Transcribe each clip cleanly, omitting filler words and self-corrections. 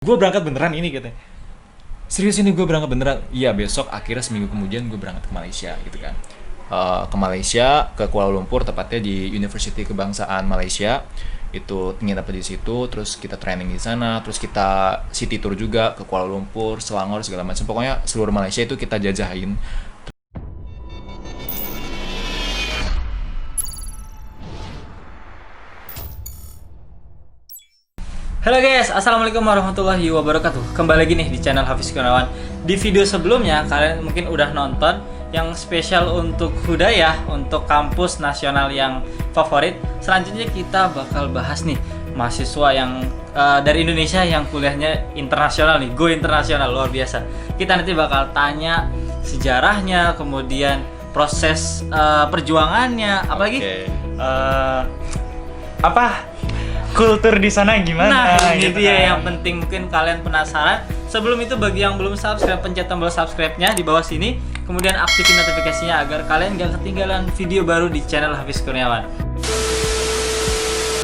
gue berangkat beneran ini katanya. Serius ini gue berangkat beneran. Iya, besok akhirnya seminggu kemudian gue berangkat ke Malaysia gitu kan. Ke Malaysia, ke Kuala Lumpur, tepatnya di University Kebangsaan Malaysia. Itu nginep di situ, terus kita training di sana, terus kita city tour juga ke Kuala Lumpur, Selangor, segala macam. Pokoknya seluruh Malaysia itu kita jajahin. Halo guys, assalamualaikum warahmatullahi wabarakatuh. Kembali lagi nih di channel Hafiz Kurniawan. Di video sebelumnya kalian mungkin udah nonton yang spesial untuk Hudayah, untuk kampus nasional yang favorit. Selanjutnya kita bakal bahas nih mahasiswa yang dari Indonesia yang kuliahnya internasional nih, go internasional, luar biasa. Kita nanti bakal tanya sejarahnya, kemudian proses perjuangannya, apalagi kultur di sana gimana? Nah, ini gitu dia kan. yang penting, mungkin kalian penasaran. Sebelum itu, bagi yang belum subscribe, pencet tombol subscribe-nya di bawah sini. Kemudian aktifin notifikasinya agar kalian gak ketinggalan video baru di channel Hafiz Kurniawan.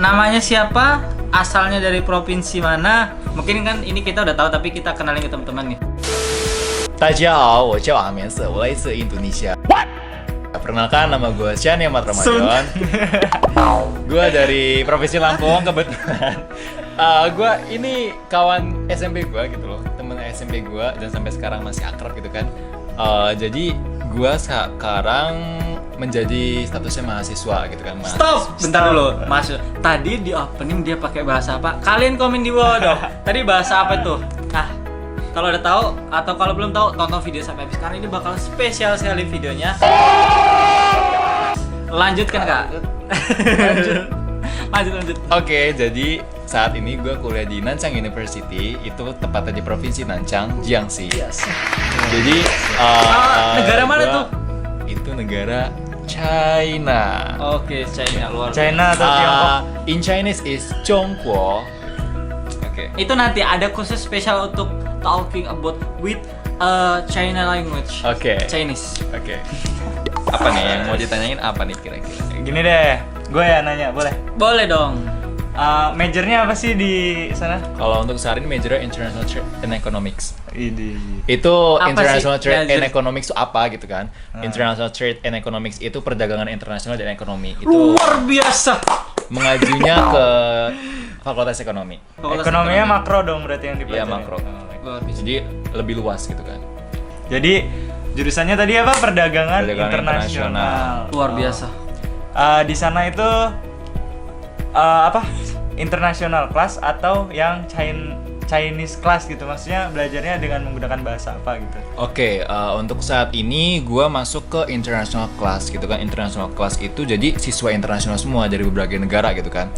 Namanya siapa? Asalnya dari provinsi mana? Mungkin kan ini kita udah tahu, tapi kita kenalin ke teman-teman nih. 大家好，我叫阿棉色，我来自印度尼西亚。Perkenalkan, nama gue Syahni Ahmad Ramadan. Gue dari Provinsi Lampung kebetulan. Gue ini kawan SMP gue gitu loh, temen SMP gue, dan sampai sekarang masih akrab gitu kan. Jadi gue sekarang menjadi statusnya mahasiswa gitu kan. Stop, bentar dulu, Mas. Tadi di opening dia pakai bahasa apa? Kalian komen di bawah dong. Tadi bahasa apa tuh? Nah, kalau udah tahu atau kalau belum tahu, tonton video sampai habis karena ini bakal spesial sekali videonya. Lanjutkan Kak. Lanjut. Oke, jadi saat ini gue kuliah di Nanchang University, itu tepatnya di Provinsi Nanchang, Jiangxi. Jadi negara mana gua- tuh? Itu negara China. Oke, China luar. China atau Tiongkok? In Chinese is Zhongguo. Oke. Itu nanti ada khusus spesial untuk talking about with China language. Oke. Chinese. Oke. Apa nih yang mau ditanyain, apa nih kira-kira? Gini deh, gue ya nanya, boleh? Boleh dong. Majornya apa sih di sana? Kalau untuk saat ini majornya International Trade and Economics. Ini. Itu Apa International sih Trade and major? Economics itu apa gitu kan? International Trade and Economics itu perdagangan internasional dan ekonomi. Itu Luar biasa. mengajunya ke Fakultas Ekonomi. Fakultas Ekonominya Ekonomi. makro dong berarti yang Iya, dipelajari. makro. Luar biasa. Jadi lebih luas gitu kan. Jadi jurusannya tadi apa? Perdagangan, Perdagangan internasional. Luar biasa. Di sana itu apa? International class atau yang Chinese class gitu, maksudnya belajarnya dengan menggunakan bahasa apa gitu. Oke, untuk saat ini gue masuk ke international class gitu kan. International class itu jadi siswa internasional semua dari berbagai negara gitu kan.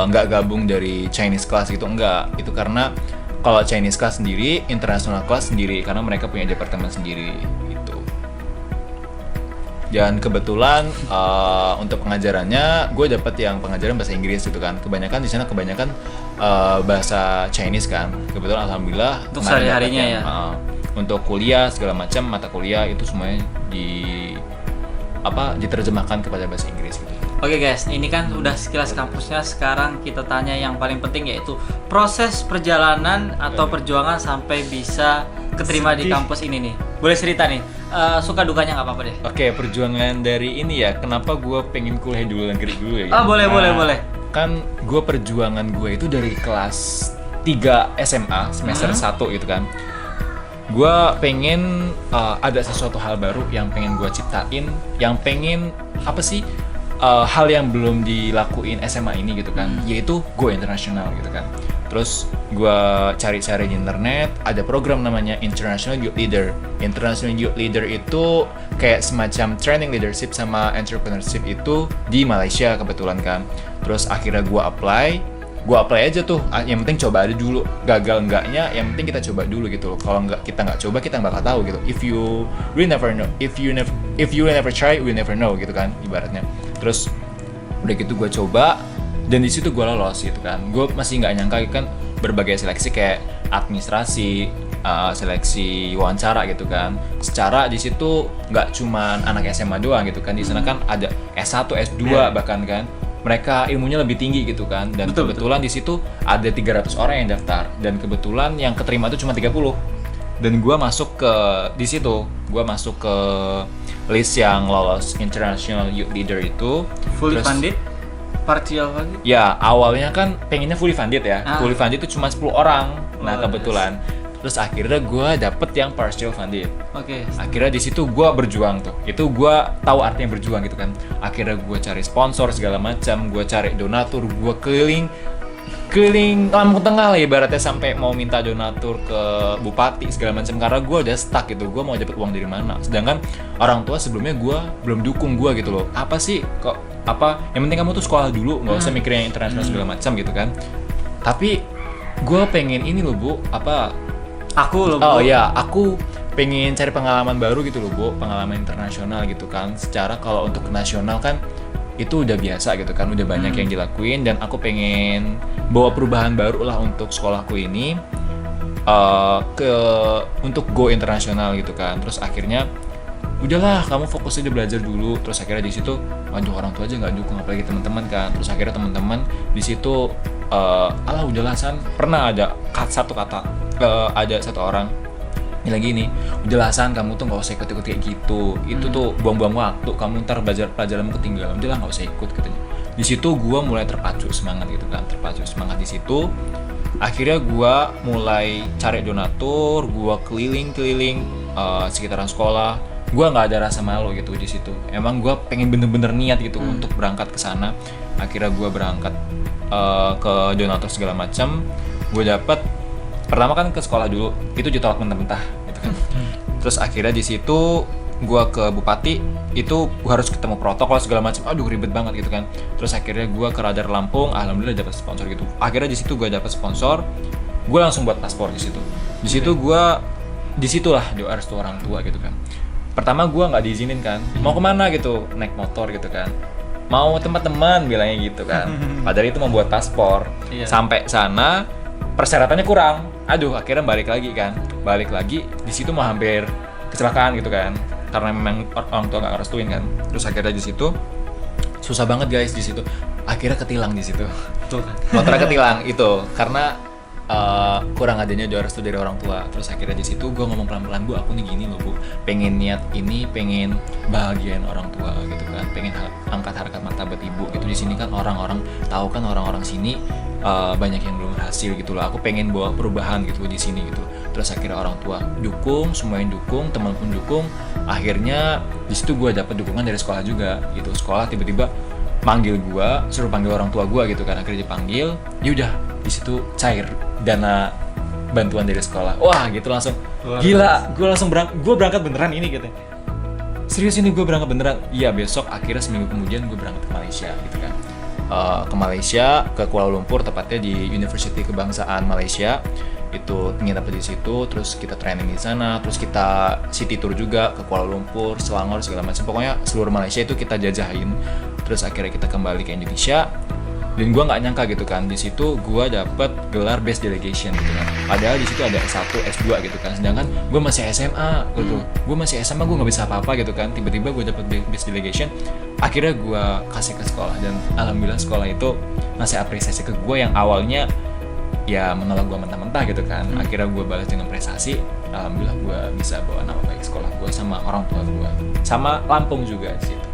Nggak gabung dari Chinese class gitu, enggak. Itu karena kalau Chinese class sendiri, international class sendiri, karena mereka punya departemen sendiri gitu. Dan kebetulan untuk pengajarannya gue dapet yang pengajaran bahasa Inggris gitu kan. Kebanyakan di sana bahasa Chinese kan. Kebetulan alhamdulillah Untuk kemarin sehari-harinya dapet yang, untuk kuliah segala macam mata kuliah itu semuanya diterjemahkan kepada bahasa Inggris gitu. Oke guys, ini kan udah sekilas kampusnya. Sekarang kita tanya yang paling penting, yaitu proses perjalanan atau perjuangan sampai bisa keterima di Sedih. kampus ini nih. Boleh cerita nih, suka dukanya nggak apa-apa deh. Oke, perjuangan dari ini ya, kenapa gue pengen kuliah di luar negeri dulu ya gitu. Boleh. Kan gue perjuangan gue itu dari kelas 3 SMA semester 1 gitu kan. Gue pengen ada sesuatu hal baru yang pengen gue ciptain, yang pengen hal yang belum dilakuin SMA ini gitu kan, yaitu go internasional gitu kan. Terus gue cari-cari di internet, ada program namanya International Youth Leader. International Youth Leader itu kayak semacam training leadership sama entrepreneurship itu di Malaysia kebetulan kan. Terus akhirnya gue apply aja tuh. Yang penting coba aja dulu, gagal enggaknya yang penting kita coba dulu gitu loh. Kalau kita nggak coba, kita nggak bakal tahu gitu. If you really never know, if you really never try, we never know gitu kan ibaratnya. Terus udah gitu gue coba, dan di situ gue lolos gitu kan. Gue masih nggak nyangka kan, berbagai seleksi kayak administrasi, seleksi wawancara gitu kan. Secara di situ nggak cuman anak SMA doang gitu kan, di sana kan ada S1, S2 bahkan kan. mereka ilmunya lebih tinggi gitu kan. Dan Betul, kebetulan di situ ada 300 orang yang daftar dan kebetulan yang keterima itu cuma 30. Dan gua masuk ke di situ, gua masuk ke list yang lolos International Youth Leader itu. Fully Terus- funded, partial funded. Ya, awalnya kan pengennya fully funded ya. Ah. Fully funded itu cuma 10 orang. Nah, Oh, kebetulan. Terus akhirnya gue dapet yang partial funded. Oke. Akhirnya di situ gue berjuang tuh. Itu gue tahu artinya berjuang gitu kan. Akhirnya gue cari sponsor segala macam, gue cari donatur, gue keliling Lampung Tengah lah ibaratnya sampai mau minta donatur ke bupati segala macam karena gue udah stuck gitu. Gue mau dapat uang dari mana? Sedangkan orang tua sebelumnya gue belum dukung gue gitu loh. Apa sih kok apa? Yang penting kamu tuh sekolah dulu, nggak usah mikirin yang internasional segala macam gitu kan. Tapi gue pengen ini loh Bu, apa? Aku loh. Oh Bu. ya, aku pengen cari pengalaman baru gitu loh, Bu, pengalaman internasional gitu kan. Secara kalau untuk nasional kan itu udah biasa gitu kan, udah banyak yang dilakuin dan aku pengen bawa perubahan baru lah untuk sekolahku ini untuk go internasional gitu kan. Terus akhirnya udahlah kamu fokus aja belajar dulu. Terus akhirnya di situ waduh orang tua aja nggak dukung apalagi teman-teman kan. Terus akhirnya teman-teman di situ alah udahlah San, pernah ada satu kata ada satu orang ini lagi nih, udahlah San kamu tuh nggak usah ikut-ikut kayak gitu, itu tuh buang-buang waktu, kamu ntar belajar pelajaranmu ketinggalan, udahlah nggak usah ikut katanya. Di situ gue mulai terpacu semangat gitu kan, terpacu semangat di situ. Akhirnya gue mulai cari donatur, gue keliling-keliling sekitaran sekolah. Gue nggak ada rasa malu gitu di situ. Emang gue pengen bener-bener niat gitu untuk berangkat ke sana. Akhirnya gue berangkat ke donatur segala macam. Gue dapet pertama kan ke sekolah dulu, itu ditolak mentah-mentah gitu kan. Terus akhirnya di situ gue ke bupati, itu gue harus ketemu protokol segala macam. Aduh ribet banget gitu kan. Terus akhirnya gue ke Radar Lampung, alhamdulillah dapat sponsor gitu. Akhirnya di situ gue dapat sponsor, gue langsung buat paspor di situ. Di situ gue disitulah doa restu orang tua gitu kan. Pertama gue nggak diizinin kan, mau kemana gitu, naik motor gitu kan, mau tempat teman bilangnya gitu kan. Padahal itu mau buat paspor. Iya. Sampai sana persyaratannya kurang. Aduh, akhirnya balik lagi kan. Balik lagi di situ mau hampir kecelakaan gitu kan. Karena memang orang tua nggak ngerestuin kan. Terus akhirnya di situ susah banget guys di situ. Akhirnya ketilang di situ. Tuh kan. Motornya ketilang itu karena kurang adanya doa restu dari orang tua. Terus akhirnya di situ gue ngomong pelan-pelan, Bu, aku nih gini loh Bu, pengen niat ini, pengen bahagiain orang tua gitu kan, pengen angkat harkat martabat ibu gitu. Di sini kan orang-orang tahu kan, orang-orang sini banyak yang belum berhasil gitu loh. Aku pengen bawa perubahan gitu di sini gitu. Terus akhirnya orang tua dukung, semuanya dukung, teman pun dukung. Akhirnya di situ gue dapet dukungan dari sekolah juga gitu. Sekolah tiba-tiba manggil gue, suruh panggil orang tua gue gitu kan. Akhirnya dipanggil, yaudah di situ cair dana bantuan dari sekolah. Wah gitu langsung gila, gue langsung gue berangkat beneran ini gitu. Serius ini gue berangkat beneran. Iya, besok akhirnya seminggu kemudian gue berangkat ke Malaysia gitu kan. Ke Malaysia, ke Kuala Lumpur tepatnya di University Kebangsaan Malaysia. Itu nginep di situ, terus kita training di sana, terus kita city tour juga ke Kuala Lumpur, Selangor segala macam. Pokoknya seluruh Malaysia itu kita jajahin. Terus akhirnya kita kembali ke Indonesia. Dan gue nggak nyangka gitu kan, di situ gue dapet gelar best delegation gitu kan. Padahal di situ ada S1, S2 gitu kan. Sedangkan gue masih SMA gitu. Gue masih SMA, gue nggak bisa apa-apa gitu kan. Tiba-tiba gue dapet best delegation. Akhirnya gue kasih ke sekolah dan alhamdulillah sekolah itu ngasih apresiasi ke gue yang awalnya ya menolak gue mentah-mentah gitu kan. Akhirnya gue balas dengan prestasi. Alhamdulillah gue bisa bawa nama baik sekolah gue sama orang tua gue, sama Lampung juga di situ.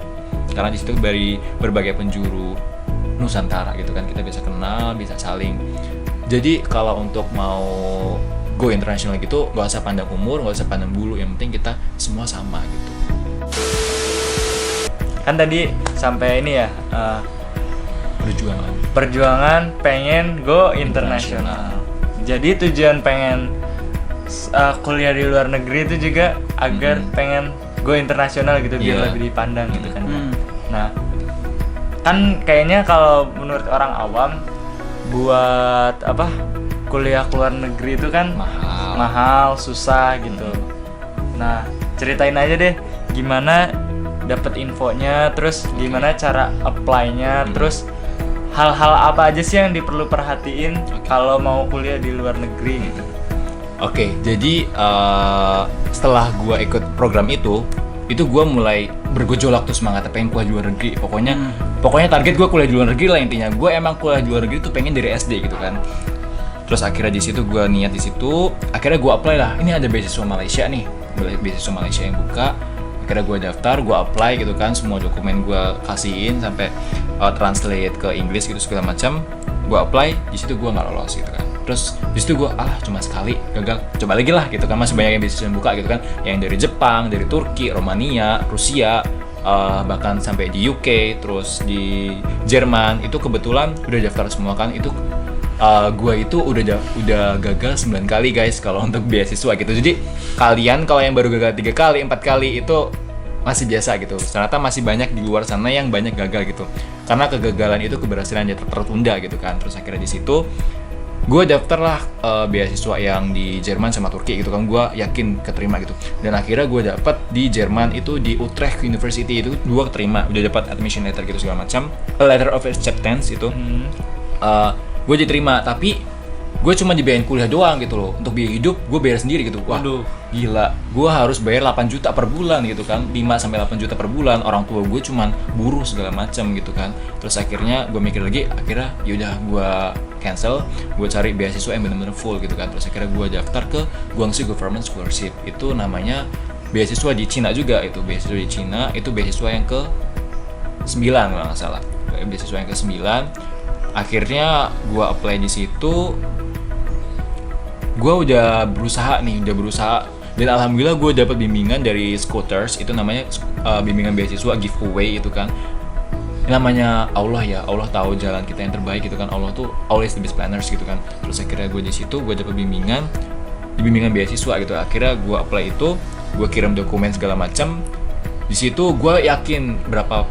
Karena di situ dari berbagai penjuru Nusantara gitu kan, kita bisa kenal, bisa saling. Jadi kalau untuk mau go internasional gitu, nggak usah pandang umur, nggak usah pandang bulu, yang penting kita semua sama gitu. Kan tadi sampai ini ya, perjuangan pengen go internasional. Jadi tujuan pengen kuliah di luar negeri itu juga agar pengen go internasional gitu, biar lebih dipandang gitu kan. Nah, kan kayaknya kalau menurut orang awam buat apa kuliah ke luar negeri itu kan mahal, susah gitu. Nah, ceritain aja deh gimana dapet infonya, terus gimana cara apply-nya, terus hal-hal apa aja sih yang diperlu perhatiin kalau mau kuliah di luar negeri gitu. Oke, jadi setelah gua ikut program itu, itu gue mulai bergejolak tuh semangatnya pengen kuliah di luar negeri. Pokoknya target gue kuliah di luar negeri lah intinya. Gue emang kuliah di luar negeri tuh pengen dari SD gitu kan. Terus akhirnya di situ gue niat di situ, akhirnya gue apply lah. Ini ada beasiswa Malaysia nih, beasiswa Malaysia yang buka. Akhirnya gue daftar, gue apply gitu kan, semua dokumen gue kasihin sampai translate ke Inggris gitu segala macam. Gue apply, di situ gue nggak lolos gitu kan. Terus di situ gue cuma sekali gagal, coba lagi lah gitu kan, masih banyak yang beasiswa yang buka gitu kan, yang dari Jepang, dari Turki, Romania, Rusia, bahkan sampai di UK, terus di Jerman. Itu kebetulan udah daftar semua kan. Itu gue itu udah gagal 9 kali guys kalau untuk beasiswa gitu. Jadi kalian kalau yang baru gagal 3 kali, 4 kali itu masih biasa gitu. Ternyata masih banyak di luar sana yang banyak gagal gitu. Karena kegagalan itu keberhasilan tertunda gitu kan. Terus akhirnya di situ gue daftar lah beasiswa yang di Jerman sama Turki gitu kan. Gue yakin keterima gitu. Dan akhirnya gue dapet di Jerman itu di Utrecht University itu gue keterima. Udah dapat admission letter gitu segala macam. Letter of acceptance itu. Gue diterima, tapi gue cuma dibayarin kuliah doang gitu loh. Untuk biaya hidup gue bayar sendiri gitu. Wah, gila. Gue harus bayar 8 juta per bulan gitu kan. 5-8 juta per bulan. Orang tua gue cuman buruh segala macam gitu kan. Terus akhirnya gue mikir lagi, akhirnya yaudah gue cancel. Gue cari beasiswa yang bener-bener full gitu kan. Terus akhirnya gue daftar ke Guangxi Government Scholarship. Itu namanya beasiswa di Cina juga itu. Beasiswa di Cina, itu beasiswa yang ke 9 kalau nggak salah. Beasiswa yang ke 9. Akhirnya gue apply di situ. Gue udah berusaha dan alhamdulillah gue dapat bimbingan dari Scooters. Itu namanya bimbingan beasiswa giveaway itu kan. Namanya Allah ya, Allah tahu jalan kita yang terbaik gitu kan. Allah tuh always the best planners gitu kan. Terus akhirnya gue di situ gue dapat bimbingan beasiswa gitu. Akhirnya gue apply itu, gue kirim dokumen segala macam. Di situ gue yakin berapa.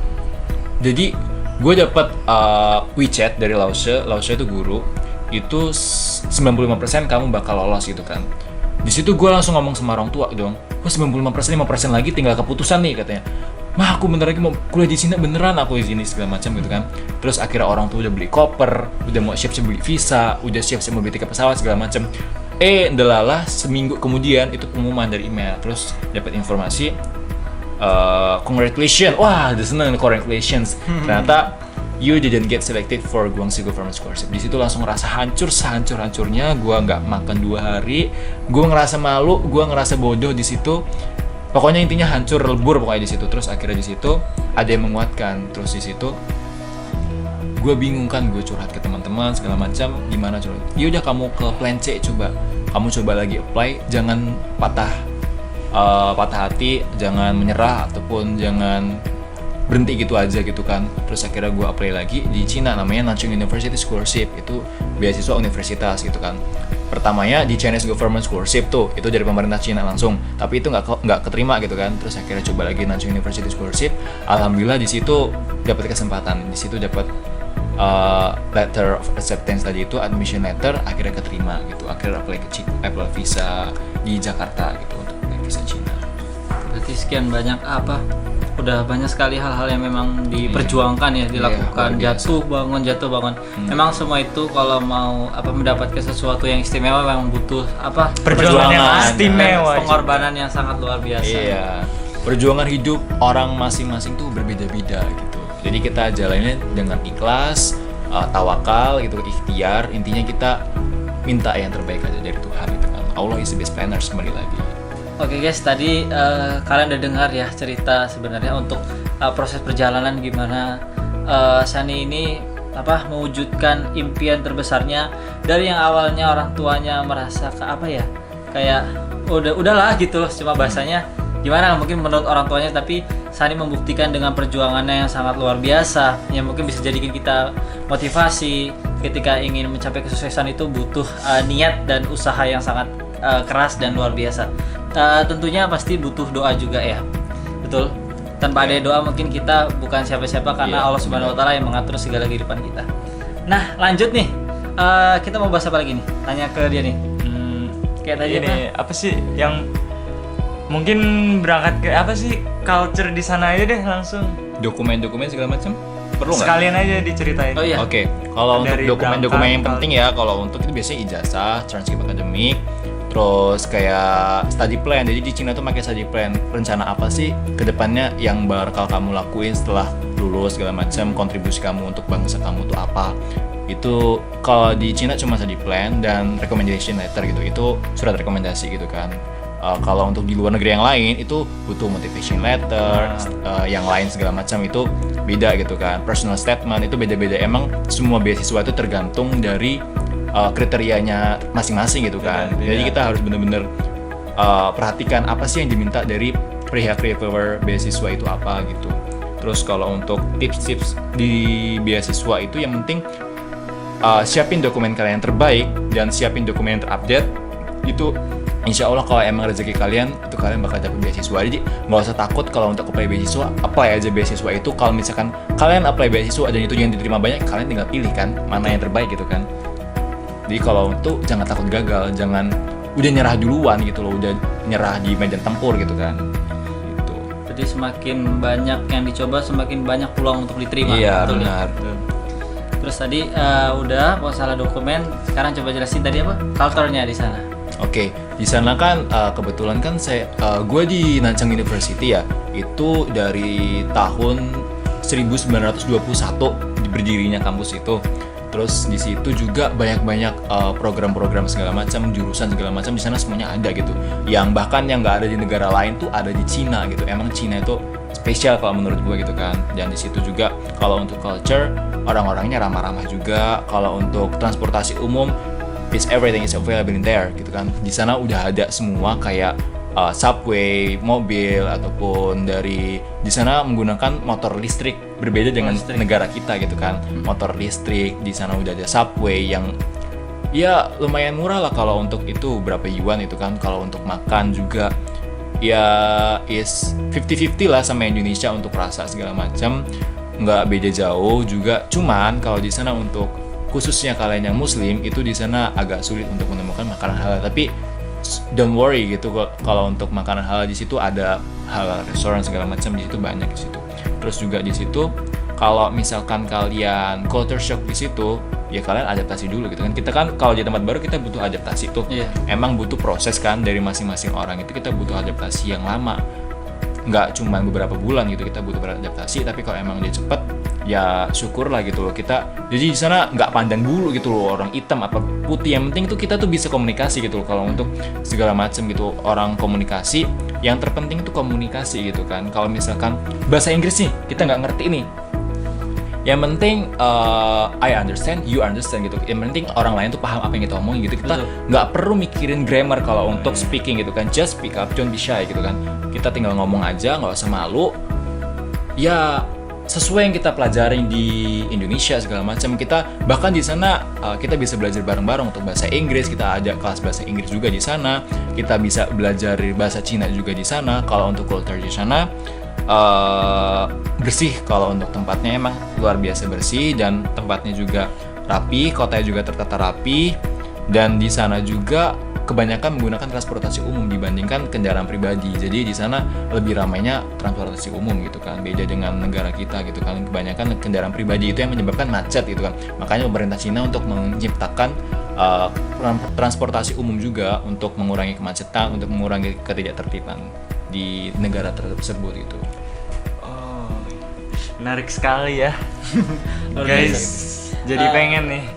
Jadi gue dapat WeChat dari Laushe itu guru, itu 95% kamu bakal lolos gitu kan. Di situ gue langsung ngomong sama orang tua dong, gue 95% 5% lagi tinggal keputusan nih katanya. Mah aku bentar lagi mau kuliah di sini beneran aku di sini segala macam gitu kan. Terus akhirnya orang tua udah beli koper, udah mau siap-siap beli visa, udah siap-siap mau beli tiket pesawat segala macam. Ndelalah seminggu kemudian itu pengumuman dari email, terus dapat informasi. Congratulations, wah udah seneng congratulations. Ternyata you didn't get selected for Guangxi Government Scholarship. Di situ langsung ngerasa hancur-hancurnya. Gue nggak makan 2 hari. Gue ngerasa malu, gue ngerasa bodoh di situ. Pokoknya intinya hancur lebur pokoknya di situ. Terus akhirnya di situ ada yang menguatkan. Terus di situ gue bingung kan, gue curhat ke teman-teman segala macam. Gimana coba? Yaudah kamu ke plan C coba. Kamu coba lagi apply, jangan patah hati, jangan menyerah ataupun jangan berhenti gitu aja gitu kan. Terus akhirnya gue apply lagi di Cina, namanya Nanjing University Scholarship. Itu beasiswa universitas gitu kan. Pertamanya di Chinese Government Scholarship tuh, itu dari pemerintah Cina langsung, tapi itu nggak keterima gitu kan. Terus akhirnya coba lagi Nanjing University Scholarship. Alhamdulillah di situ dapat kesempatan, di situ dapat letter of acceptance tadi itu, admission letter, akhirnya keterima gitu. Akhirnya apply visa di Jakarta gitu untuk visa Cina. Berarti sekian banyak udah banyak sekali hal-hal yang memang diperjuangkan ya, dilakukan, jatuh bangun. Memang semua itu kalau mau mendapatkan sesuatu yang istimewa memang butuh perjuangan yang istimewa, pengorbanan yang sangat luar biasa. Iya, perjuangan hidup orang masing-masing tuh berbeda-beda gitu. Jadi kita jalanin dengan ikhlas, tawakal gitu, ikhtiar. Intinya kita minta yang terbaik aja dari Tuhan gitu kan. Allah is the best planners, kembali lagi. Oke guys, tadi kalian udah dengar ya cerita sebenarnya untuk proses perjalanan gimana Shani ini mewujudkan impian terbesarnya dari yang awalnya orang tuanya merasa kayak udahlah gitu, cuma bahasanya gimana mungkin menurut orang tuanya, tapi Shani membuktikan dengan perjuangannya yang sangat luar biasa yang mungkin bisa jadikan kita motivasi ketika ingin mencapai kesuksesan. Itu butuh niat dan usaha yang sangat keras dan luar biasa. Tentunya pasti butuh doa juga ya, betul. Tanpa ada doa mungkin kita bukan siapa-siapa, karena Allah Subhanahu Wa Taala yang mengatur segala kehidupan kita. Nah lanjut nih, kita mau bahas apa lagi nih? Tanya ke dia nih. Kayak tadi ini apa sih yang mungkin berangkat ke culture di sana aja deh langsung. Dokumen-dokumen segala macam perlu nggak? Sekalian aja diceritain. Oh iya. Oke. Kalau untuk dokumen-dokumen yang penting ya, kalau untuk itu biasanya ijazah, transkrip akademik. terus kayak study plan. Jadi di Cina tuh pakai study plan, rencana apa sih kedepannya yang bakal kamu lakuin setelah lulus segala macam, kontribusi kamu untuk bangsa kamu tuh apa. Itu kalau di Cina cuma study plan dan recommendation letter gitu, itu surat rekomendasi gitu kan. Kalau untuk di luar negeri yang lain itu butuh motivation letter, yang lain segala macam itu beda gitu kan. Personal statement itu beda-beda. Emang semua beasiswa itu tergantung dari kriterianya masing-masing gitu kan. Jadi kita harus benar-benar perhatikan apa sih yang diminta dari pihak reviewer beasiswa itu apa gitu. Terus kalau untuk tips-tips di beasiswa itu yang penting siapin dokumen kalian yang terbaik dan siapin dokumen yang terupdate. Itu insya Allah kalau emang rezeki kalian itu kalian bakal dapet beasiswa. Jadi nggak usah takut kalau untuk apply beasiswa, apply aja beasiswa itu. Kalau misalkan kalian apply beasiswa dan itu yang diterima banyak, kalian tinggal pilih kan mana yang terbaik gitu kan. Jadi kalau untuk jangan takut gagal, jangan udah nyerah duluan gitu loh, udah nyerah di medan tempur gitu kan. Gitu. Jadi semakin banyak yang dicoba, semakin banyak peluang untuk diterima. Iya betul benar. Ya? Terus tadi udah masalah dokumen, sekarang coba jelasin tadi apa? Culture-nya di sana. Oke, di sana kan kebetulan kan gue di Nanchang University ya, itu dari tahun 1921 berdirinya kampus itu. Terus di situ juga banyak-banyak program-program segala macam, jurusan segala macam di sana semuanya ada gitu. Yang bahkan yang nggak ada di negara lain tuh ada di Cina gitu. Emang Cina itu spesial kalau menurut gue gitu kan. Dan di situ juga kalau untuk culture orang-orangnya ramah-ramah juga. Kalau untuk transportasi umum, everything is available in there gitu kan. Di sana udah ada semua kayak subway, mobil ataupun di sana menggunakan motor listrik, berbeda dengan negara kita gitu kan. Motor listrik di sana udah ada subway yang ya lumayan murah lah kalau untuk itu berapa yuan itu kan. Kalau untuk makan juga ya is 50-50 lah sama Indonesia untuk rasa segala macam, nggak beda jauh juga. Cuman kalau di sana untuk khususnya kalian yang muslim itu di sana agak sulit untuk menemukan makanan halal, tapi don't worry gitu, kalau untuk makanan halal di situ ada halal restoran segala macam, di situ banyak di situ. Terus juga di situ kalau misalkan kalian culture shock di situ ya kalian adaptasi dulu gitu kan. Kita kan kalau di tempat baru kita butuh adaptasi tuh. Emang butuh proses kan dari masing-masing orang, itu kita butuh adaptasi yang lama, nggak cuma beberapa bulan gitu kita butuh beradaptasi. Tapi kalau emang dia cepet ya syukurlah gitu loh kita. Jadi di sana nggak pandang bulu gitu loh orang hitam apa putih, yang penting tuh kita tuh bisa komunikasi gitu loh. Kalau untuk segala macam gitu orang komunikasi, yang terpenting itu komunikasi gitu kan. Kalau misalkan bahasa Inggris nih kita nggak ngerti nih, yang penting I understand, you understand gitu. Yang penting orang lain tuh paham apa yang kita omongin gitu. Kita nggak perlu mikirin grammar kalau untuk speaking gitu kan. Just speak up, don't be shy gitu kan. Kita tinggal ngomong aja, nggak usah malu. Ya sesuai yang kita pelajarin di Indonesia segala macam. Kita bahkan di sana kita bisa belajar bareng-bareng untuk bahasa Inggris. Kita ada kelas bahasa Inggris juga di sana. Kita bisa belajar bahasa Cina juga di sana. Kalau untuk culture di sana bersih, kalau untuk tempatnya emang luar biasa bersih dan tempatnya juga rapi, kotanya juga tertata rapi. Dan di sana juga kebanyakan menggunakan transportasi umum dibandingkan kendaraan pribadi. Jadi di sana lebih ramainya transportasi umum gitu kan. Beda dengan negara kita gitu kan. Kebanyakan kendaraan pribadi itu yang menyebabkan macet gitu kan. Makanya pemerintah Cina untuk menciptakan transportasi umum juga untuk mengurangi kemacetan, untuk mengurangi ketidaktertiban di negara tersebut gitu. Oh, menarik sekali ya. Guys, jadi pengen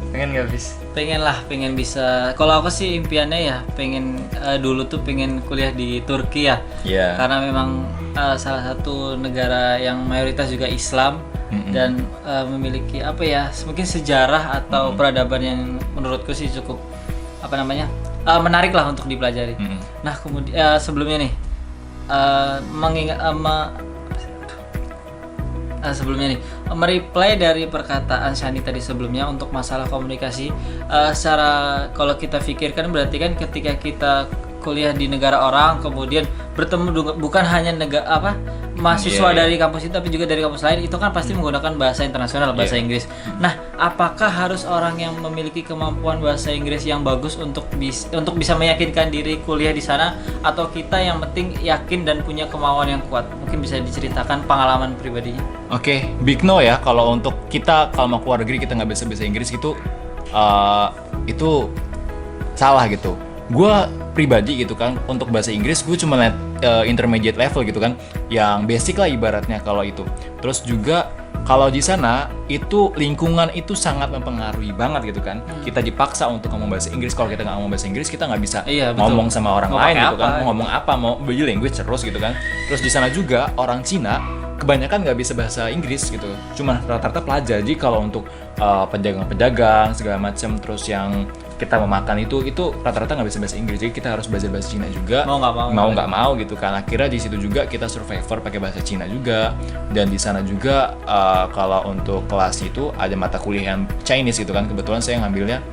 nggak bis? Pengen bisa. Kalau aku sih impiannya ya pengen dulu tuh pengen kuliah di Turki ya. Karena memang salah satu negara yang mayoritas juga Islam dan memiliki apa ya mungkin sejarah atau peradaban yang menurutku sih cukup menarik lah untuk dipelajari. Nah kemudian sebelumnya nih mereply dari perkataan Shani tadi sebelumnya untuk masalah komunikasi, secara kalau kita pikirkan berarti kan ketika kita kuliah di negara orang kemudian bertemu bukan hanya mahasiswa dari kampus itu tapi juga dari kampus lain, itu kan pasti menggunakan bahasa internasional, bahasa Inggris. Nah, apakah harus orang yang memiliki kemampuan bahasa Inggris yang bagus untuk bisa meyakinkan diri kuliah di sana, atau kita yang penting yakin dan punya kemauan yang kuat? Mungkin bisa diceritakan pengalaman pribadinya. Oke, big no ya kalau untuk kita kalau mau keluar negeri kita nggak bisa bahasa Inggris gitu, itu salah gitu. gue pribadi gitu kan untuk bahasa Inggris gue cuma intermediate level gitu kan, yang basic lah ibaratnya kalau itu. Terus juga kalau di sana itu lingkungan itu sangat mempengaruhi banget gitu kan. Kita dipaksa untuk ngomong bahasa Inggris. Kalau kita nggak ngomong bahasa Inggris kita nggak bisa Iya, betul. ngomong sama orang Mau lain pakai gitu kan. apa? Mau ngomong apa, mau body language terus gitu kan. Terus di sana juga orang Cina kebanyakan nggak bisa bahasa Inggris gitu. Cuma rata-rata pelajar. Jadi kalau untuk pedagang-pedagang segala macam, terus yang kita mau makan itu rata-rata nggak bisa bahasa Inggris. Jadi kita harus belajar bahasa Cina juga. Mau nggak mau Gitu kan. Akhirnya di situ juga kita survivor pakai bahasa Cina juga. Dan di sana juga kalau untuk kelas itu ada mata kuliah yang Chinese gitu kan. Kebetulan saya ngambilnya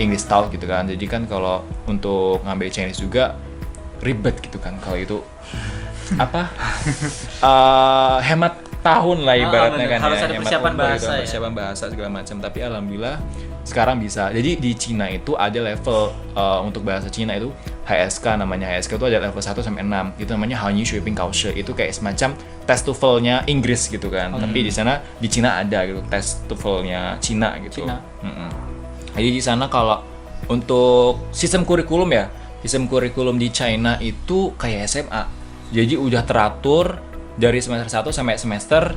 English Talk gitu kan. Jadi kan kalau untuk ngambil Chinese juga ribet gitu kan. Kalau itu hemat tahun lah ibaratnya kan. Harus ada hemat persiapan umur gitu bahasa kan, ya. persiapan bahasa segala macam. Tapi alhamdulillah sekarang bisa. Jadi di Cina itu ada level untuk bahasa Cina itu HSK, namanya HSK itu ada level 1 sampai 6. Itu namanya Hanyu Shuiping Kaoshi. Itu kayak semacam tes TOEFL-nya Inggris gitu kan. Tapi di sana di Cina ada gitu tes TOEFL-nya Cina gitu. Cina. Jadi di sana kalau untuk sistem kurikulum ya, sistem kurikulum di China itu kayak SMA. Jadi udah teratur dari semester 1 sampai semester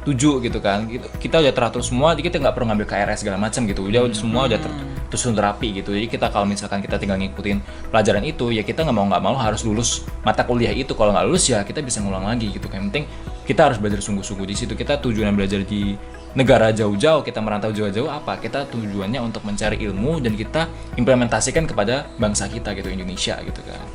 7 gitu kan. Kita udah teratur semua, jadi kita nggak perlu ngambil KRS segala macam gitu. Udah semua udah tersusun rapi gitu. Jadi kita kalau misalkan kita tinggal ngikutin pelajaran itu, ya kita nggak mau harus lulus mata kuliah itu. Kalau nggak lulus ya kita bisa ngulang lagi gitu. Yang penting kita harus belajar sungguh-sungguh di situ. Kita tujuan belajar di negara jauh-jauh, kita merantau jauh-jauh apa? Kita tujuannya untuk mencari ilmu dan kita implementasikan kepada bangsa kita gitu, Indonesia gitu kan.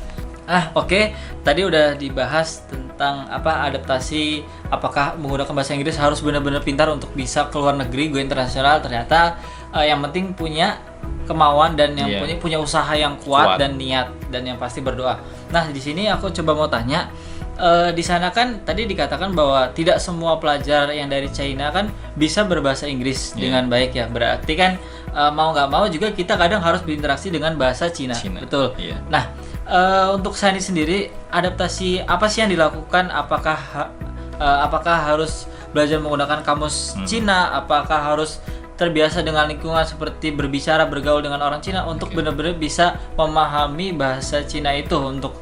Oke. Tadi udah dibahas tentang adaptasi, apakah menggunakan bahasa Inggris harus benar-benar pintar untuk bisa keluar negeri, go internasional. Ternyata yang penting punya kemauan dan yang punya usaha yang kuat dan niat, dan yang pasti berdoa. Nah, di sini aku coba mau tanya, di sana kan tadi dikatakan bahwa tidak semua pelajar yang dari China kan bisa berbahasa Inggris dengan baik ya. Berarti kan mau nggak mau juga kita kadang harus berinteraksi dengan bahasa Cina. Betul. Nah, untuk Sani sendiri, adaptasi apa sih yang dilakukan? Apakah harus belajar menggunakan kamus Cina? Apakah harus terbiasa dengan lingkungan seperti berbicara, bergaul dengan orang Cina untuk benar-benar bisa memahami bahasa Cina itu untuk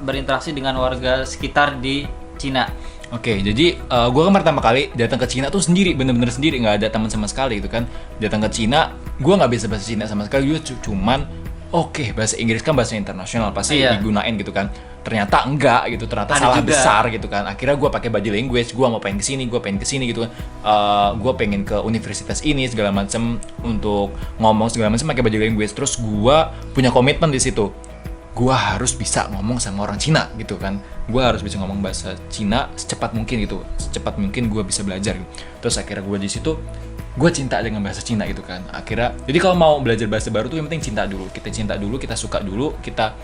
berinteraksi dengan warga sekitar di Cina? Oke, jadi gue kan pertama kali datang ke Cina tuh sendiri, bener-bener sendiri, nggak ada teman sama sekali gitu kan. Datang ke Cina, gue nggak bisa bahasa Cina sama sekali, gue cuman bahasa Inggris kan bahasa internasional pasti digunain gitu kan. Ternyata enggak gitu, ternyata salah besar gitu kan. Akhirnya gue pakai body language, gue mau pengen kesini gitu kan. Gue pengen ke universitas ini segala macam untuk ngomong segala macam pakai body language. Terus gue punya komitmen di situ. Gue harus bisa ngomong sama orang Cina gitu kan. Gue harus bisa ngomong bahasa Cina secepat mungkin gitu. Secepat mungkin gue bisa belajar gitu. Terus akhirnya gue di situ gue cinta dengan bahasa Cina gitu kan. Akhirnya, jadi kalau mau belajar bahasa baru tuh yang penting cinta dulu. Kita cinta dulu, kita suka dulu, kita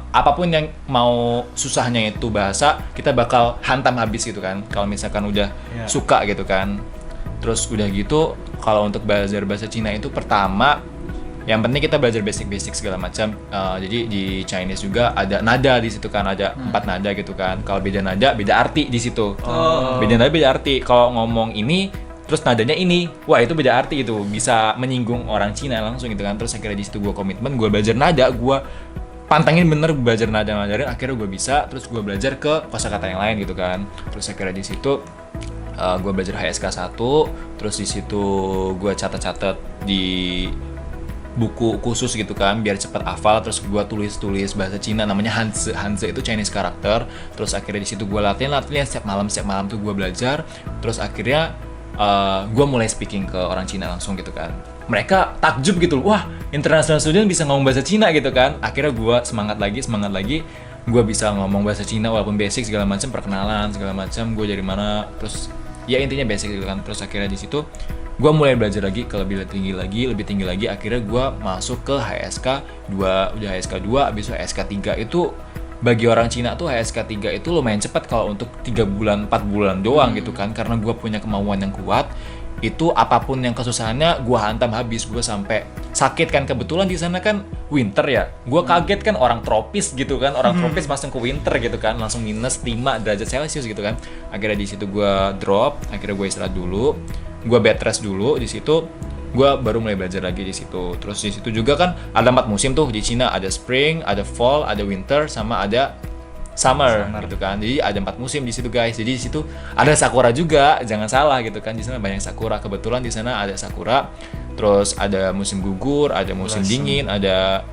apapun yang mau susahnya itu bahasa, kita bakal hantam habis gitu kan. Kalau misalkan udah suka gitu kan. Terus udah gitu, kalau untuk belajar bahasa Cina itu pertama, yang penting kita belajar basic-basic segala macam. Jadi di Chinese juga ada nada di situ kan, ada 4 nada gitu kan. Kalau beda nada, beda arti di situ. Beda nada, beda arti. Kalau ngomong ini terus nadanya ini, wah itu beda arti, itu bisa menyinggung orang Cina langsung gitu kan. Terus akhirnya di situ gue komitmen, gue belajar nada, gue pantangin bener belajar nada, akhirnya gue bisa. Terus gue belajar ke kosakata yang lain gitu kan. Terus akhirnya di situ gue belajar HSK 1, terus di situ gue catat-catat di buku khusus gitu kan biar cepat hafal. Terus gue tulis bahasa Cina namanya Hanzi itu Chinese character. Terus akhirnya di situ gue latihan setiap malam tuh gue belajar. Terus akhirnya gue mulai speaking ke orang Cina langsung gitu kan. Mereka takjub gitu, wah international student bisa ngomong bahasa Cina gitu kan. Akhirnya gue semangat lagi, gue bisa ngomong bahasa Cina walaupun basic segala macam, perkenalan segala macam, gue dari mana, terus ya intinya basic gitu kan. Terus akhirnya di situ gue mulai belajar lagi ke lebih tinggi lagi. Akhirnya gue masuk ke HSK 2, udah HSK 2, abis itu HSK 3 itu bagi orang Cina tuh HSK 3 itu lumayan cepat kalau untuk 3 bulan 4 bulan doang gitu kan. Karena gue punya kemauan yang kuat, itu apapun yang kesusahannya gue hantam habis. Gue sampai sakit kan, kebetulan di sana kan winter ya. Gue kaget kan, orang tropis gitu kan, orang tropis langsung ke winter gitu kan, langsung minus 5 derajat Celcius gitu kan. Akhirnya di situ gue drop, akhirnya gue istirahat dulu, gue bed rest dulu di situ. gue baru mulai belajar lagi di situ. Terus di situ juga kan ada 4 musim tuh di Cina, ada spring, ada fall, ada winter, sama ada summer gitu kan. Jadi ada 4 musim di situ guys. Jadi di situ ada sakura juga, jangan salah gitu kan. Di sana banyak sakura. Kebetulan di sana ada sakura. Terus ada musim gugur, ada musim dingin, ada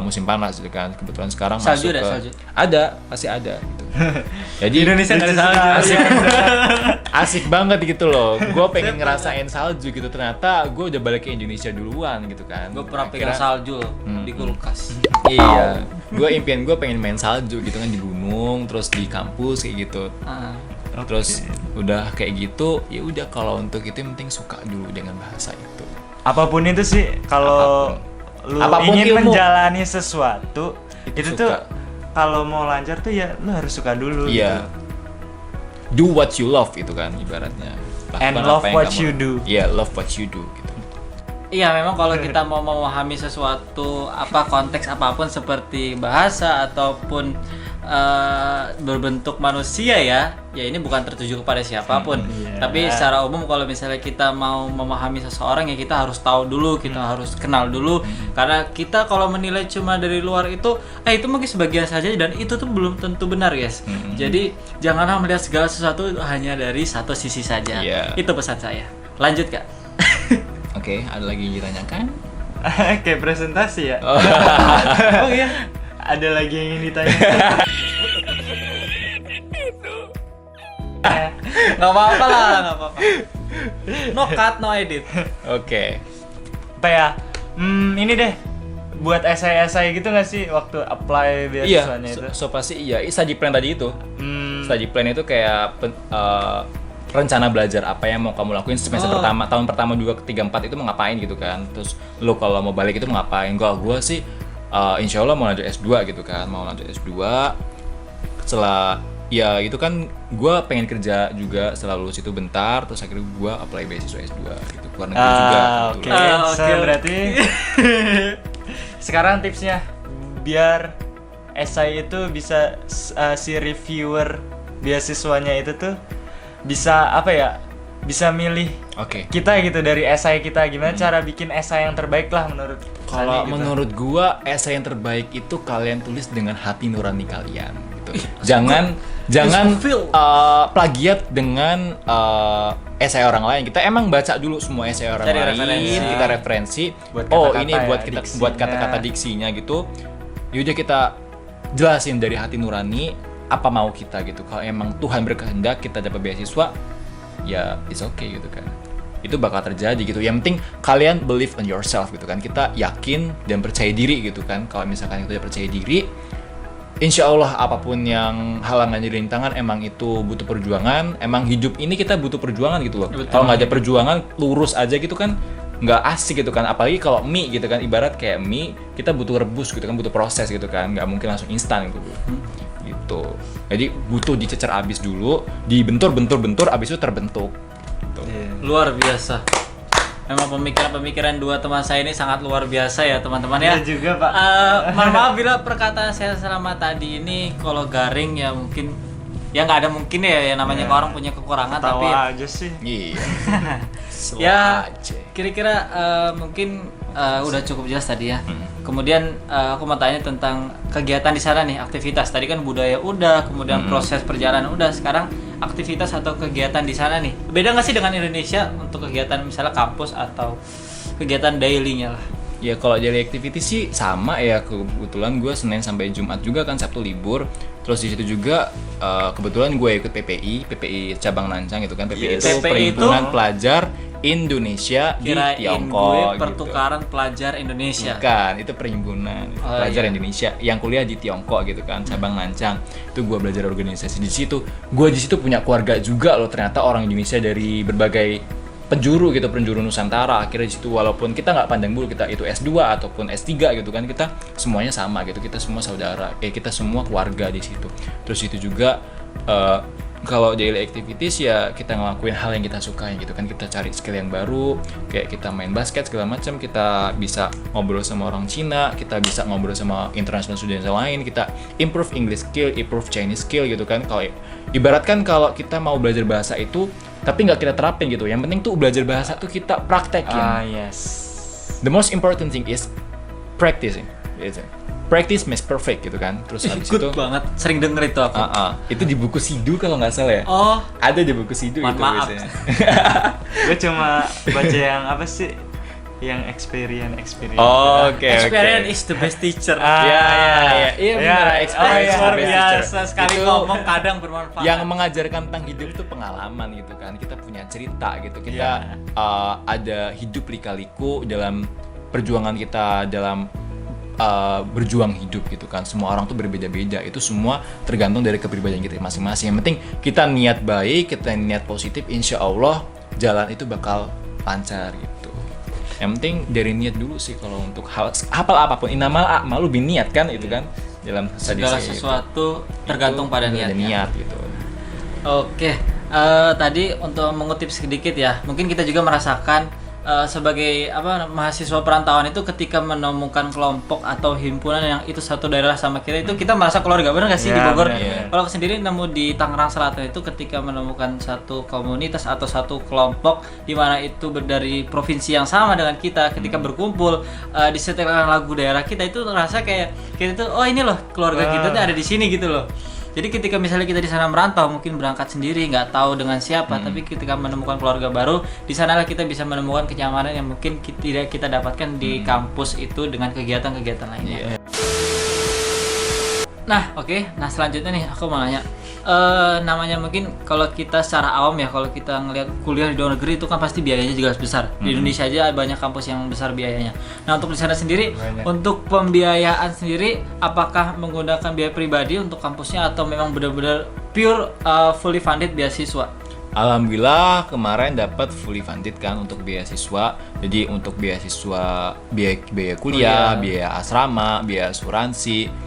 musim panas gitu kan. Kebetulan sekarang Salju masuk ada, ke salju? Ada, pasti ada gitu. Jadi Indonesia nggak ada salju. asik banget gitu loh. Gue pengen ngerasain salju gitu. Ternyata gue udah balik ke Indonesia duluan gitu kan. Gue pernah pegang Akhirnya- salju loh, di kulkas. Iya, gue impian gue pengen main salju gitu kan di gunung, terus di kampus kayak gitu. Terus udah kayak gitu, ya udah kalau untuk itu yang penting suka dulu dengan bahasa itu. Apapun itu sih, kalau lu Apapun ingin ilmu. menjalani sesuatu itu tuh suka. kalau mau lancar tuh ya lu harus suka dulu Iya. gitu. Do what you love itu kan ibaratnya. And Lakukan love apa yang what kamu- you do. Iya, love what you do gitu. Iya, memang kalau kita mau memahami sesuatu apa konteks apapun seperti bahasa ataupun berbentuk manusia ya ini bukan tertuju kepada siapapun. Iya. Tapi secara umum kalau misalnya kita mau memahami seseorang ya kita harus tahu dulu, kita harus kenal dulu. Karena kita kalau menilai cuma dari luar itu mungkin sebagian saja dan itu tuh belum tentu benar guys. Jadi janganlah melihat segala sesuatu hanya dari satu sisi saja. Iya. Itu pesan saya. Lanjut Kak. Oke, ada lagi yang ditanyakan? Kayak presentasi ya. Oh iya. Ada lagi yang ingin ditanya. Nggak apa-apa lah, nggak apa-apa. No cut, no edit. Oke. Apa ya? Ini deh. Buat esai-esai gitu nggak sih waktu apply Iya, beasiswanya itu? so pasti iya. Study plan tadi itu. Hmm, Study plan itu kayak rencana belajar apa yang mau kamu lakuin semester pertama, tahun pertama 2, 3, 4 itu mau ngapain gitu kan. Terus lo kalau mau balik itu mau ngapain? Gua sih insya Allah mau lanjut S2 gitu kan, mau lanjut S2. Setelah ya itu kan gue pengen kerja juga setelah lulus itu bentar, terus akhirnya gue apply beasiswa S2 gitu, keluar negeri juga Oke. kebetulan. So, berarti sekarang tipsnya biar esai itu bisa si reviewer beasiswanya itu tuh bisa apa ya? Bisa milih Oke. kita gitu dari esai kita, gimana cara bikin esai yang terbaik lah menurut Kalau Sani gitu. menurut gua esai yang terbaik itu kalian tulis dengan hati nurani kalian gitu. Jangan fulfill. plagiat dengan esai orang lain. Kita emang baca dulu semua esai orang Cari lain, referensi. kita referensi. Buat Oh, kata-kata ini ya, buat kita diksinya. buat kata-kata diksinya gitu. Yaudah kita jelasin dari hati nurani apa mau kita gitu. Kalau emang Tuhan berkehendak kita dapat beasiswa, ya it's okay gitu kan. Itu bakal terjadi gitu. Yang penting kalian believe in yourself gitu kan. Kita yakin dan percaya diri gitu kan. Kalau misalkan kita percaya diri, insya Allah apapun yang halangan jadi rintangan, emang itu butuh perjuangan. Emang hidup ini kita butuh perjuangan gitu loh. Betul. Kalau nggak ada perjuangan, lurus aja gitu kan, nggak asik gitu kan. Apalagi kalau mie gitu kan, ibarat kayak mie, kita butuh rebus gitu kan, butuh proses gitu kan. Nggak mungkin langsung instan gitu. Gitu. Jadi butuh dicecer abis dulu, dibentur, abis itu terbentuk. Gitu. Luar biasa. Memang pemikiran-pemikiran dua teman saya ini sangat luar biasa ya teman-teman ya. Iya juga, Pak. Mohon maaf bila perkataan saya selama tadi ini kalau garing ya mungkin ya nggak ada mungkin ya namanya orang punya kekurangan Tawa tapi aja sih. Iya. ya Aja. kira-kira mungkin udah cukup jelas tadi ya. Kemudian aku mau tanya tentang kegiatan di sana nih, aktivitas. Tadi kan budaya udah, kemudian proses perjalanan udah. Sekarang aktivitas atau kegiatan di sana nih. Beda nggak sih dengan Indonesia untuk kegiatan misalnya kampus atau kegiatan daily-nya lah? Ya kalau daily activity sih sama ya, kebetulan gue Senin sampai Jumat juga kan, Sabtu libur. Terus di situ juga kebetulan gue ikut PPI cabang Nancang gitu kan. PPI itu PPI Perhimpunan itu Pelajar Indonesia di Kirain Tiongkok gue pertukaran pelajar Indonesia. Bukan, itu perhimpunan Oh, pelajar iya. Indonesia yang kuliah di Tiongkok gitu kan, cabang Nancang. Itu gue belajar organisasi di situ. Gue di situ punya keluarga juga loh, ternyata orang Indonesia dari berbagai penjuru gitu, penjuru Nusantara. Akhirnya di situ walaupun kita nggak pandang bulu kita itu S2 ataupun S3 gitu kan, kita semuanya sama gitu, kita semua saudara, kita semua keluarga di situ. Terus itu juga kalau daily activities ya kita ngelakuin hal yang kita sukai gitu kan, kita cari skill yang baru, kayak kita main basket segala macam, kita bisa ngobrol sama orang Cina, kita bisa ngobrol sama international students lain, kita improve English skill, improve Chinese skill gitu kan. Kalau ibaratkan kalau kita mau belajar bahasa itu tapi nggak kita terapin gitu. Yang penting tuh belajar bahasa tuh kita praktekin. Yes. The most important thing is practicing. Gitu. Practice makes perfect gitu kan. Terus habis Good itu banget, sering denger itu aku. itu di buku Sidu kalau nggak salah ya. Oh, Ada di buku Sidu Mohon itu maaf. biasanya. Gue cuma baca yang apa sih? Yang experience. Oh, oke. experience is the best teacher. Iya benar. Experience is the Luar best teacher. biasa sekali Itu ngomong kadang bermanfaat. yang mengajarkan tentang hidup itu pengalaman gitu kan. Kita punya cerita gitu. Kita ada hidup lika-liku dalam perjuangan kita dalam berjuang hidup gitu kan. Semua orang tuh berbeda-beda. Itu semua tergantung dari kepribadian kita masing-masing. Yang penting kita niat baik, kita niat positif, insya Allah jalan itu bakal lancar gitu. Yang penting dari niat dulu sih kalau untuk hafal apapun. Innamal a'malu binniyat kan itu kan dalam segala sesuatu tergantung pada niatnya. niat gitu. Oke, tadi untuk mengutip sedikit ya, mungkin kita juga merasakan sebagai mahasiswa perantauan itu ketika menemukan kelompok atau himpunan yang itu satu daerah sama kita itu kita merasa keluarga, benar nggak sih di Bogor? Kalau sendiri nemu di Tangerang Selatan itu ketika menemukan satu komunitas atau satu kelompok di mana itu dari provinsi yang sama dengan kita, ketika berkumpul disetelkan lagu daerah kita itu merasa kayak kita tuh ini loh keluarga kita tuh ada di sini gitu loh. Jadi ketika misalnya kita di sana merantau, mungkin berangkat sendiri, nggak tahu dengan siapa, tapi ketika menemukan keluarga baru, di sanalah kita bisa menemukan kenyamanan yang mungkin tidak kita dapatkan di kampus itu dengan kegiatan-kegiatan lainnya. Nah, nah selanjutnya nih aku mau nanya, namanya mungkin kalau kita secara awam ya, kalau kita ngelihat kuliah di luar negeri itu kan pasti biayanya juga besar. Di Indonesia aja banyak kampus yang besar biayanya. Nah untuk di sana sendiri, untuk pembiayaan sendiri, apakah menggunakan biaya pribadi untuk kampusnya atau memang benar-benar pure fully funded beasiswa? Alhamdulillah kemarin dapat fully funded kan untuk beasiswa. Jadi untuk beasiswa biaya kuliah, biaya asrama, biaya asuransi.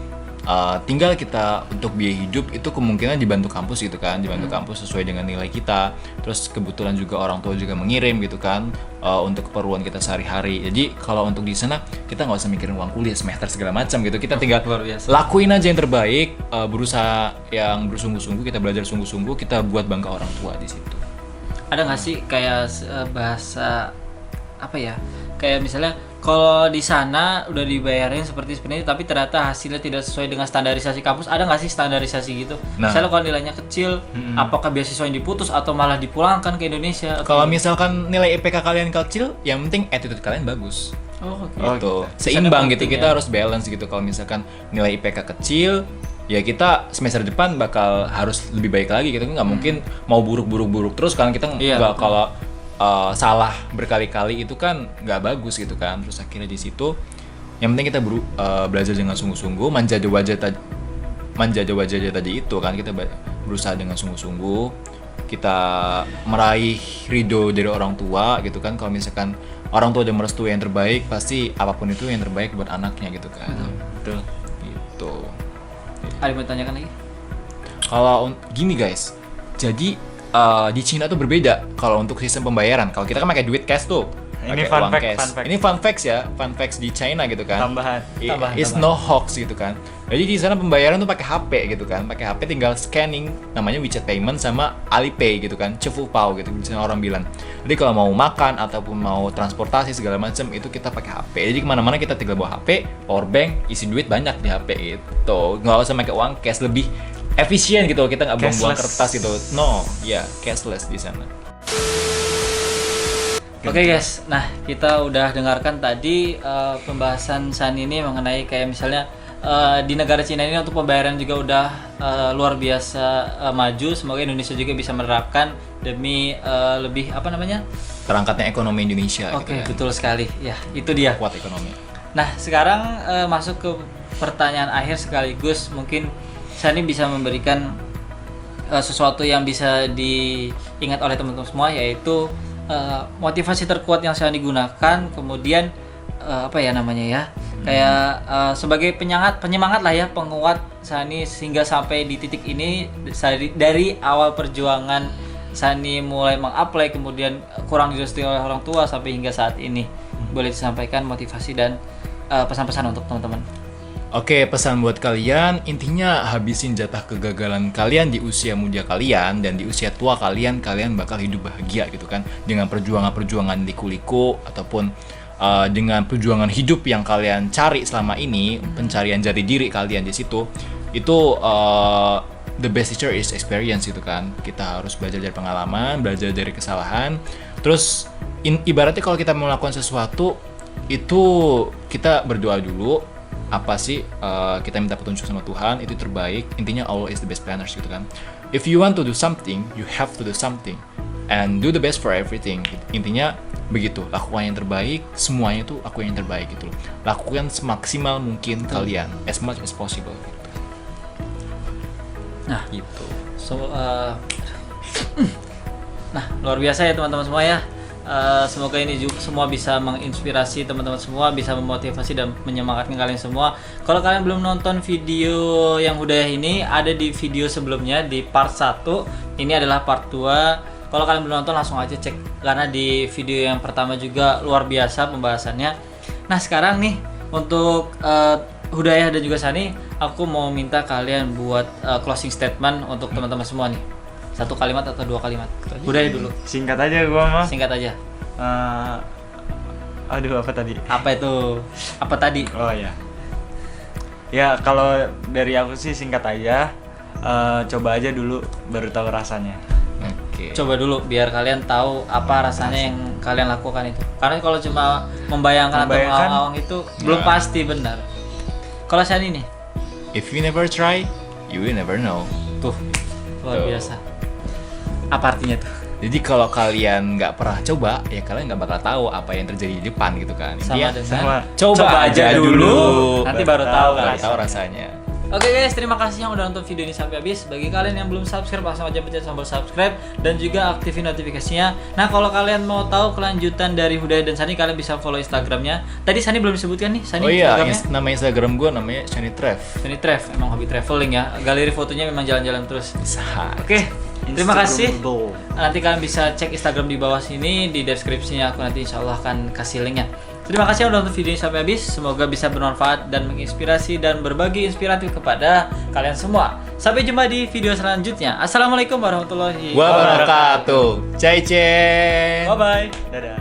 Tinggal kita untuk biaya hidup itu kemungkinan dibantu kampus gitu kan, dibantu kampus sesuai dengan nilai kita. Terus kebetulan juga orang tua juga mengirim gitu kan untuk keperluan kita sehari-hari. Jadi kalau untuk di sana kita nggak usah mikirin uang kuliah semester segala macam gitu. Kita tinggal lakuin aja yang terbaik, berusaha yang bersungguh-sungguh, kita belajar sungguh-sungguh, kita buat bangga orang tua di situ. Ada nggak sih kayak bahasa apa ya? Kayak misalnya kalau di sana udah dibayarin seperti ini tapi ternyata hasilnya tidak sesuai dengan standarisasi kampus, ada nggak sih standarisasi gitu? Misalnya kalau nilainya kecil, apakah beasiswa yang diputus atau malah dipulangkan ke Indonesia? Kalau misalkan nilai IPK kalian kecil, yang penting attitude kalian bagus. Gitu. Seimbang gitu, kita harus balance gitu. Kalau misalkan nilai IPK kecil, ya kita semester depan bakal harus lebih baik lagi gitu. Nggak mungkin mau buruk terus kan, kita nggak kalau salah berkali-kali itu kan nggak bagus gitu kan. Terus akhirnya di situ yang penting kita belajar dengan sungguh-sungguh, menjaga wajah tadi itu kan, kita berusaha dengan sungguh-sungguh, kita meraih ridho dari orang tua gitu kan. Kalau misalkan orang tua udah merestui yang terbaik, pasti apapun itu yang terbaik buat anaknya gitu kan. Betul. Gitu. Ada yang mau tanyakan lagi? Kalau gini guys, jadi di Cina tuh berbeda kalau untuk sistem pembayaran. Kalau kita kan pakai duit cash tuh. Ini pakai fun uang fact, cash. fun fact. Ini fun facts ya, fun facts di China gitu kan. Tambahan. It's no hoax gitu kan. Jadi di sana pembayaran tuh pakai HP gitu kan. Pakai HP tinggal scanning, namanya WeChat Payment sama Alipay gitu kan. Cefupao gitu misalnya orang bilang. Jadi kalau mau makan ataupun mau transportasi segala macam itu kita pakai HP. Jadi kemana-mana kita tinggal bawa HP, power bank, isi duit banyak di HP gitu. Nggak usah pakai uang cash, lebih efisien gitu. Kita nggak buang-buang kertas gitu. No, ya cashless di sana. Oke guys, nah kita udah dengarkan tadi pembahasan Sani ini mengenai kayak misalnya di negara Cina ini untuk pembayaran juga udah luar biasa maju. Semoga Indonesia juga bisa menerapkan demi lebih terangkatnya ekonomi Indonesia. Oke, gitu kan. betul sekali. Ya, itu dia. Kuat ekonomi. Nah, sekarang masuk ke pertanyaan akhir sekaligus mungkin Sani bisa memberikan sesuatu yang bisa diingat oleh teman-teman semua, yaitu motivasi terkuat yang Sani gunakan, kemudian kayak sebagai penyemangat lah ya, penguat Sani sehingga sampai di titik ini, dari awal perjuangan Sani mulai meng-apply kemudian kurang direstui oleh orang tua sampai hingga saat ini. Boleh disampaikan motivasi dan pesan-pesan untuk teman-teman. Oke, pesan buat kalian, intinya habisin jatah kegagalan kalian di usia muda kalian dan di usia tua kalian bakal hidup bahagia gitu kan. Dengan perjuangan-perjuangan liku-liku ataupun dengan perjuangan hidup yang kalian cari selama ini, pencarian jati diri kalian di situ, itu the best teacher is experience gitu kan. Kita harus belajar dari pengalaman, belajar dari kesalahan. Terus ibaratnya kalau kita melakukan sesuatu itu kita berdoa dulu, apa sih kita minta petunjuk sama Tuhan, itu terbaik. Intinya Allah is the best planners gitu kan. If you want to do something, you have to do something and do the best for everything. Intinya begitu, lakukan yang terbaik, semuanya itu aku yang terbaik gitu loh. Lakukan semaksimal mungkin kalian, as much as possible gitu. Nah, Gitu. nah luar biasa ya teman-teman semua ya. Semoga ini juga semua bisa menginspirasi teman-teman semua, bisa memotivasi dan menyemangatkan kalian semua. Kalau kalian belum nonton video yang Hudayah ini, ada di video sebelumnya di part 1. Ini adalah part 2. Kalau kalian belum nonton langsung aja cek, karena di video yang pertama juga luar biasa pembahasannya. Nah sekarang nih untuk Hudayah dan juga Sani, aku mau minta kalian buat closing statement untuk teman-teman semua nih. 1 kalimat atau 2 kalimat. Hudayah dulu. Singkat aja gua mah. Singkat aja. Aduh, apa tadi? Apa itu? Apa tadi? Oh ya. Ya kalau dari aku sih singkat aja. Coba aja dulu baru tahu rasanya. Oke. Coba dulu biar kalian tahu apa rasanya yang kalian lakukan itu. Karena kalau cuma membayangkan atau mengawang-awang itu belum pasti benar. Kalau Sani nih, If you never try, you will never know. tuh luar Tuh. biasa. Apa artinya tuh? Jadi kalau kalian nggak pernah coba, ya kalian nggak bakal tahu apa yang terjadi di depan gitu kan. Sama Intinya, dengan coba aja dulu, nanti baru tahu tahu rasanya. rasanya. Oke guys, terima kasih yang udah nonton video ini sampai habis. Bagi kalian yang belum subscribe, langsung aja pencet tombol subscribe dan juga aktifin notifikasinya. Nah, kalau kalian mau tahu kelanjutan dari Hudayah dan Sani, kalian bisa follow Instagramnya. Tadi Sani belum disebutkan nih, Sani Oh iya, Instagramnya. nama Instagram gue namanya Shani Trev. Sani Trev, emang hobi traveling ya. Galeri fotonya memang jalan-jalan terus. Sah. Oke, terima kasih. Instagramable. Nanti kalian bisa cek Instagram di bawah sini, di deskripsinya aku nanti insya Allah akan kasih linknya. Terima kasih yang udah nonton video ini sampai habis. Semoga bisa bermanfaat dan menginspirasi dan berbagi inspiratif kepada kalian semua. Sampai jumpa di video selanjutnya. Assalamualaikum warahmatullahi Wabarakatuh. Cai cai. Bye bye. Dadah.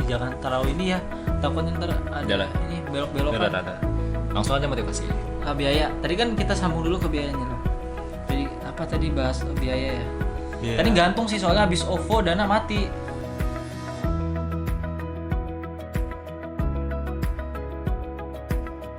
Jangan taruh ini ya. Takutnya ntar ada Udah lah. ini belok-belokan. Langsung aja motivasi. Biaya. Tadi kan kita sambung dulu ke biayanya loh. Jadi apa tadi bahas biaya ya? Biaya. Tadi gantung sih soalnya habis OVO dana mati.